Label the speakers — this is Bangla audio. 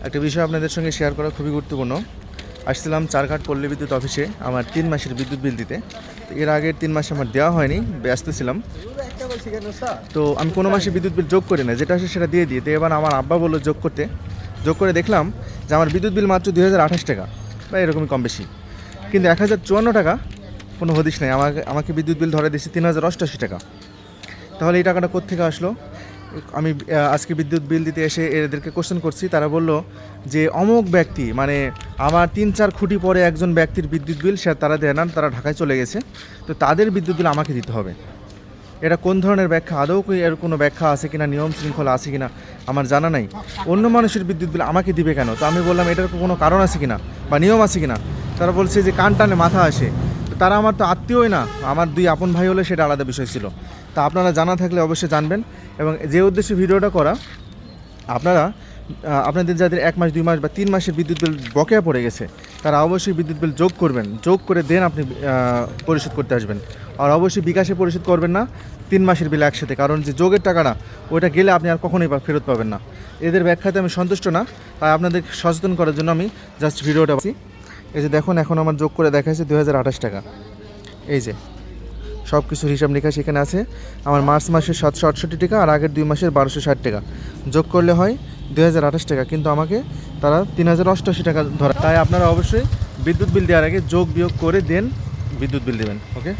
Speaker 1: একটা বিষয় আপনাদের সঙ্গে শেয়ার করা খুবই গুরুত্বপূর্ণ। আসছিলাম চারঘাট পল্লী বিদ্যুৎ অফিসে আমার 3 মাসের বিদ্যুৎ বিল দিতে। এর আগের 3 মাসে আমার দেওয়া হয়নি, ব্যস্ত ছিলাম। তো আমি কোনো মাসে বিদ্যুৎ বিল যোগ করি না, যেটা আসে সেটা দিয়ে দিই। তো এবার আমার আব্বা বললো যোগ করে দেখলাম যে আমার বিদ্যুৎ বিল মাত্র 2028 টাকা বা এরকমই কম বেশি, কিন্তু 1054 টাকা কোনো হদিশ নেই। আমাকে বিদ্যুৎ বিল ধরে দিয়েছে 3088 টাকা। তাহলে এই টাকাটা কোত্থেকে আসলো? আমি আজকে বিদ্যুৎ বিল দিতে এসে এদেরকে কোশ্চেন করছি, তারা বলল যে অমুক ব্যক্তি, মানে আমার 3-4 খুঁটি পরে একজন ব্যক্তির বিদ্যুৎ বিল তারা দেয় না, তারা ঢাকায় চলে গেছে, তো তাদের বিদ্যুৎ বিল আমাকে দিতে হবে। এটা কোন ধরনের ব্যাখ্যা? আদৌ এর কোনো ব্যাখ্যা আছে কিনা, নিয়ম শৃঙ্খলা আছে কিনা আমার জানা নাই। অন্য মানুষের বিদ্যুৎ বিল আমাকে দিবে কেন? তো আমি বললাম এটার কোনো কারণ আছে কিনা বা নিয়ম আছে কিনা। তারা বলছে যে কান টানে মাথা আসে। তো তারা আমার তো আত্মীয়ই না, আমার 2 আপন ভাই হলে সেটা আলাদা বিষয় ছিল। তা আপনারা জানা থাকলে অবশ্যই জানবেন। এবং যে উদ্দেশ্যে ভিডিওটা করা, আপনাদের যাদের 1 মাস 2 মাস বা 3 মাসের বিদ্যুৎ বিল বকেয়া পড়ে গেছে, তারা অবশ্যই বিদ্যুৎ বিল যোগ করবেন। যোগ করে দেন আপনি পরিশোধ করতে আসবেন। আর অবশ্যই বিকাশে পরিশোধ করবেন না 3 মাসের বিল একসাথে, কারণ যে যোগের টাকাটা ওইটা গেলে আপনি আর কখনোই ফেরত পাবেন না। এদের ব্যাখ্যাতে আমি সন্তুষ্ট না, তাই আপনাদের সচেতন করার জন্য আমি জাস্ট ভিডিওটা বলছি। এই যে দেখুন, এখন আমার যোগ করে দেখাচ্ছে 2028 টাকা। এই যে সব কিছুর হিসাব নিকাশ এখানে আছে। আমার মার্চ মাসের 768 টাকা আর আগের 2 মাসের 1260 টাকা যোগ করলে হয় 2028 টাকা, কিন্তু আমাকে তারা 3088 টাকা ধরা। তাই আপনারা অবশ্যই বিদ্যুৎ বিল দেওয়ার আগে যোগ বিয়োগ করে দেন বিদ্যুৎ বিল দেবেন। ওকে।